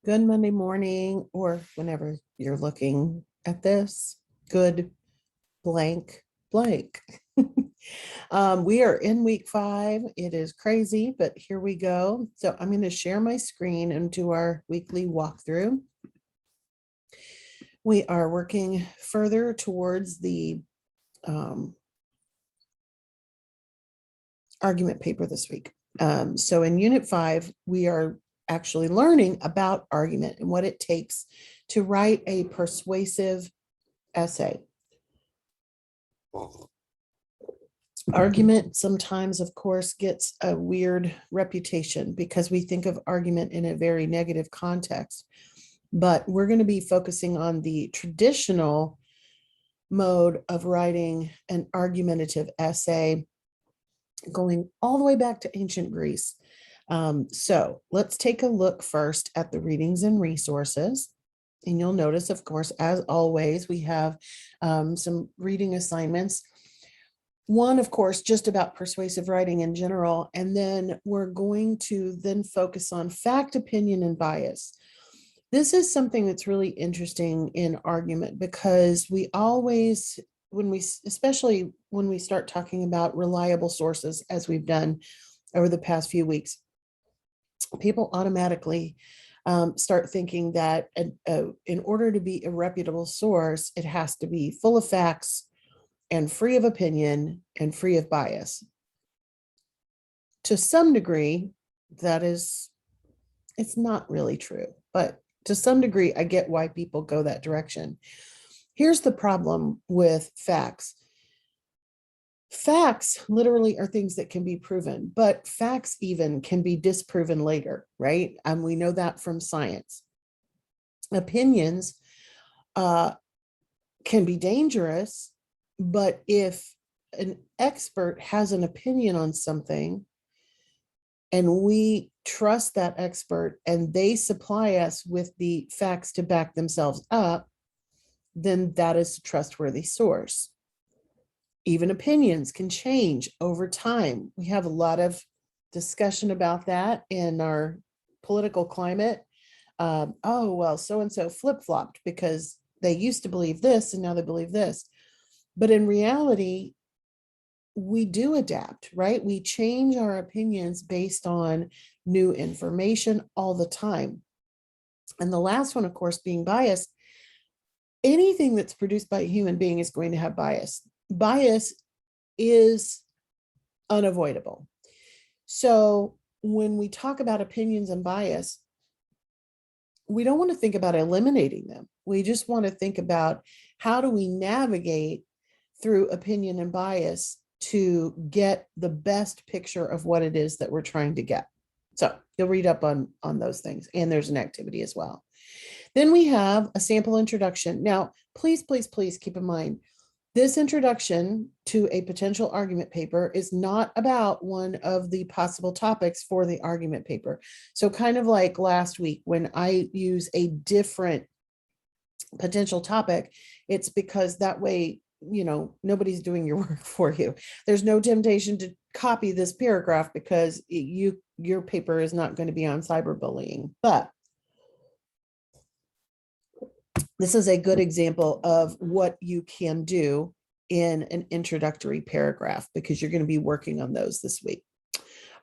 Good Monday morning, or whenever you're looking at this. Good blank blank. We are in week 5. It is crazy, but here we go. So I'm going to share my screen and do our weekly walkthrough. We are working further towards the argument paper this week. So in Unit 5, we are actually learning about argument and what it takes to write a persuasive essay. Argument sometimes, of course, gets a weird reputation because we think of argument in a very negative context. But we're going to be focusing on the traditional mode of writing an argumentative essay going all the way back to ancient Greece. So let's take a look first at the readings and resources. And you'll notice, of course, as always, we have some reading assignments. One, of course, just about persuasive writing in general. And then we're going to then focus on fact, opinion, and bias. This is something that's really interesting in argument because we always, especially when we start talking about reliable sources, as we've done over the past few weeks, people automatically start thinking that in order to be a reputable source, it has to be full of facts and free of opinion and free of bias. To some degree, it's not really true, but to some degree, I get why people go that direction. Here's the problem with facts. Facts literally are things that can be proven, but facts even can be disproven later, right? And we know that from science. Opinions can be dangerous, but if an expert has an opinion on something and we trust that expert and they supply us with the facts to back themselves up, then that is a trustworthy source. Even opinions can change over time. We have a lot of discussion about that in our political climate. Oh, well, so-and-so flip-flopped because they used to believe this and now they believe this. But in reality, we do adapt, right? We change our opinions based on new information all the time. And the last one, of course, being bias. Anything that's produced by a human being is going to have bias. Bias is unavoidable. So when we talk about opinions and bias, we don't want to think about eliminating them. We just want to think about how do we navigate through opinion and bias to get the best picture of what it is that we're trying to get. So you'll read up on those things, and there's an activity as well. Then we have a sample introduction. Now, please, please, please keep in mind, this introduction to a potential argument paper is not about one of the possible topics for the argument paper. So kind of like last week when I use a different potential topic, it's because that way, nobody's doing your work for you. There's no temptation to copy this paragraph because your paper is not going to be on cyberbullying. But this is a good example of what you can do in an introductory paragraph because you're going to be working on those this week.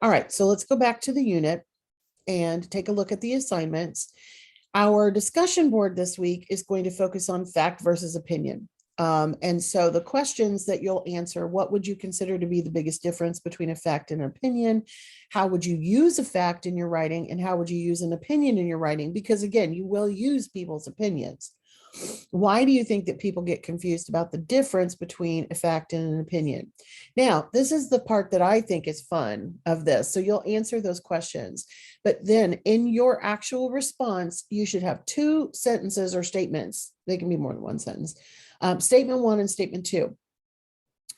All right, so let's go back to the unit and take a look at the assignments. Our discussion board this week is going to focus on fact versus opinion. And so the questions that you'll answer, what would you consider to be the biggest difference between a fact and an opinion? How would you use a fact in your writing? And how would you use an opinion in your writing? Because again, you will use people's opinions. Why do you think that people get confused about the difference between a fact and an opinion? Now, this is the part that I think is fun of this. So you'll answer those questions, but then in your actual response, you should have 2 sentences or statements. They can be more than one sentence. Statement 1 and statement 2.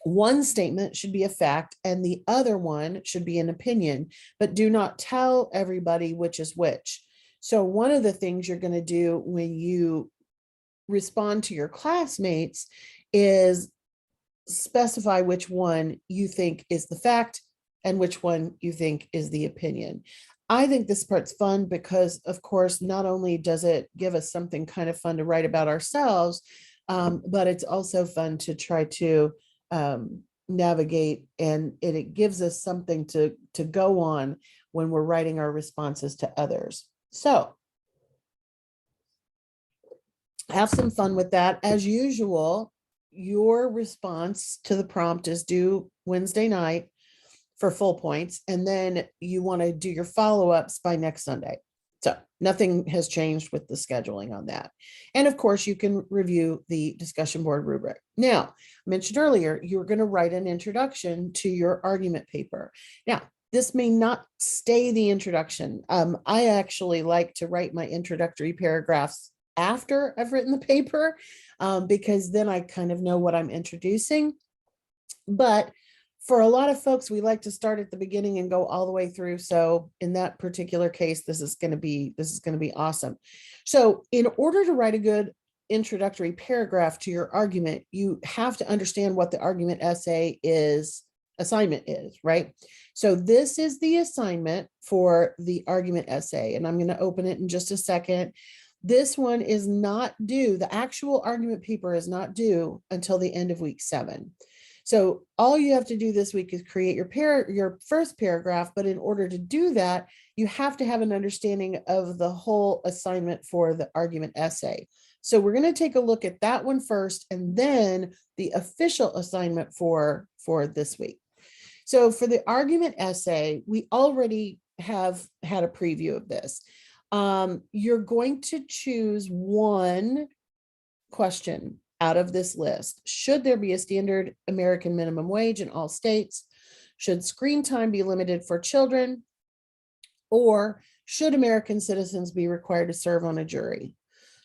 One statement should be a fact and the other one should be an opinion, but do not tell everybody which is which. So one of the things you're going to do when you respond to your classmates is specify which one you think is the fact and which one you think is the opinion. I think this part's fun because, of course, not only does it give us something kind of fun to write about ourselves, but it's also fun to try to navigate, and it gives us something to go on when we're writing our responses to others. So have some fun with that. As usual, your response to the prompt is due Wednesday night for full points, and then you want to do your follow-ups by next Sunday. So nothing has changed with the scheduling on that. And of course, you can review the discussion board rubric. Now, I mentioned earlier, you're going to write an introduction to your argument paper. Now, this may not stay the introduction. I actually like to write my introductory paragraphs after I've written the paper, because then I kind of know what I'm introducing. But for a lot of folks, we like to start at the beginning and go all the way through. So in that particular case, this is going to be awesome. So in order to write a good introductory paragraph to your argument, you have to understand what the argument essay assignment is, right? So this is the assignment for the argument essay, and I'm going to open it in just a second. This one is not due. The actual argument paper is not due until the end of week 7. So all you have to do this week is create your first paragraph, but in order to do that, you have to have an understanding of the whole assignment for the argument essay. So we're going to take a look at that one first, and then the official assignment for this week. So for the argument essay, we already have had a preview of this. You're going to choose one question out of this list. Should there be a standard American minimum wage in all states? Should screen time be limited for children? Or should American citizens be required to serve on a jury?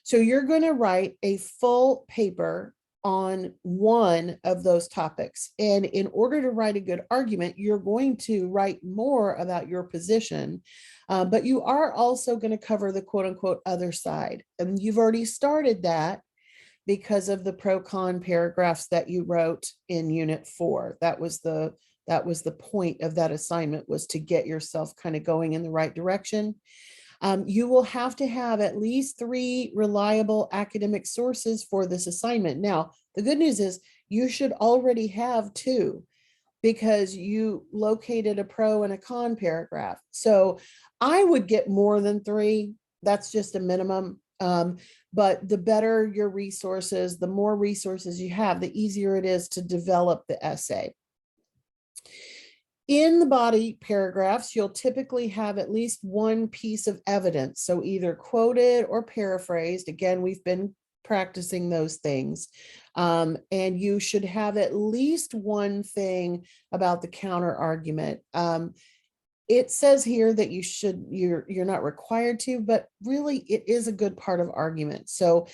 So you're going to write a full paper on one of those topics. And in order to write a good argument, you're going to write more about your position, but you are also going to cover the quote unquote other side. And you've already started that because of the pro-con paragraphs that you wrote in Unit 4. That was the point of that assignment, was to get yourself kind of going in the right direction. You will have to have at least 3 reliable academic sources for this assignment. Now, the good news is you should already have 2, because you located a pro and a con paragraph. So I would get more than 3. That's just a minimum. But the better your resources, the more resources you have, the easier it is to develop the essay. In the body paragraphs, you'll typically have at least one piece of evidence. So either quoted or paraphrased. Again, we've been practicing those things. And you should have at least one thing about the counter argument. It says here that you're not required to, but really it is a good part of argument. So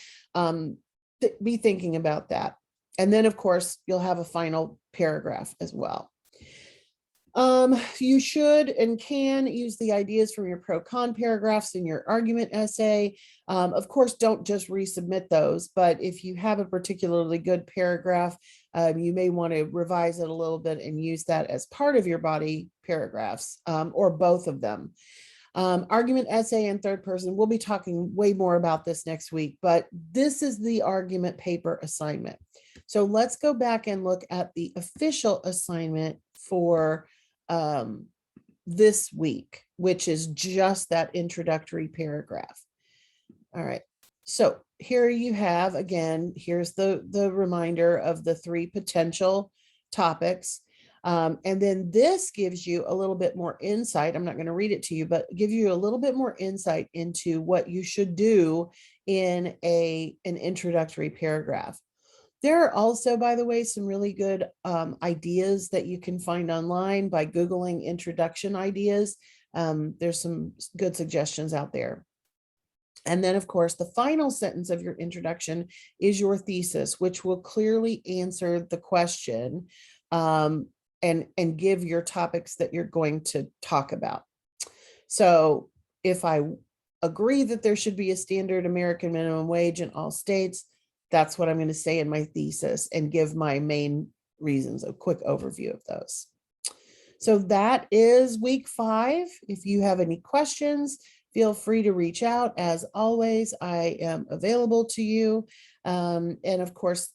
be thinking about that. And then of course, you'll have a final paragraph as well. You should and can use the ideas from your pro-con paragraphs in your argument essay. Of course, don't just resubmit those, but if you have a particularly good paragraph, you may want to revise it a little bit and use that as part of your body paragraphs, or both of them. Argument essay in third person, we'll be talking way more about this next week, but this is the argument paper assignment. So let's go back and look at the official assignment for this week, which is just that introductory paragraph. All right, so here you have, again, here's the reminder of the 3 potential topics. And then this gives you a little bit more insight. I'm not going to read it to you, but give you a little bit more insight into what you should do in an introductory paragraph. There are also, by the way, some really good ideas that you can find online by Googling introduction ideas. There's some good suggestions out there. And then, of course, the final sentence of your introduction is your thesis, which will clearly answer the question and give your topics that you're going to talk about. So if I agree that there should be a standard American minimum wage in all states, that's what I'm going to say in my thesis and give my main reasons, a quick overview of those. So that is week 5. If you have any questions, feel free to reach out. As always, I am available to you. And of course,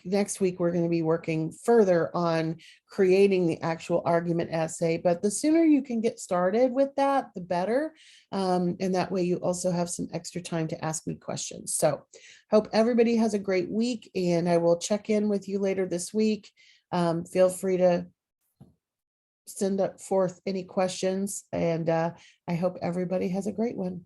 next week, we're going to be working further on creating the actual argument essay. But the sooner you can get started with that, the better. And that way you also have some extra time to ask me questions. So hope everybody has a great week, and I will check in with you later this week. Feel free to send forth any questions, and I hope everybody has a great one.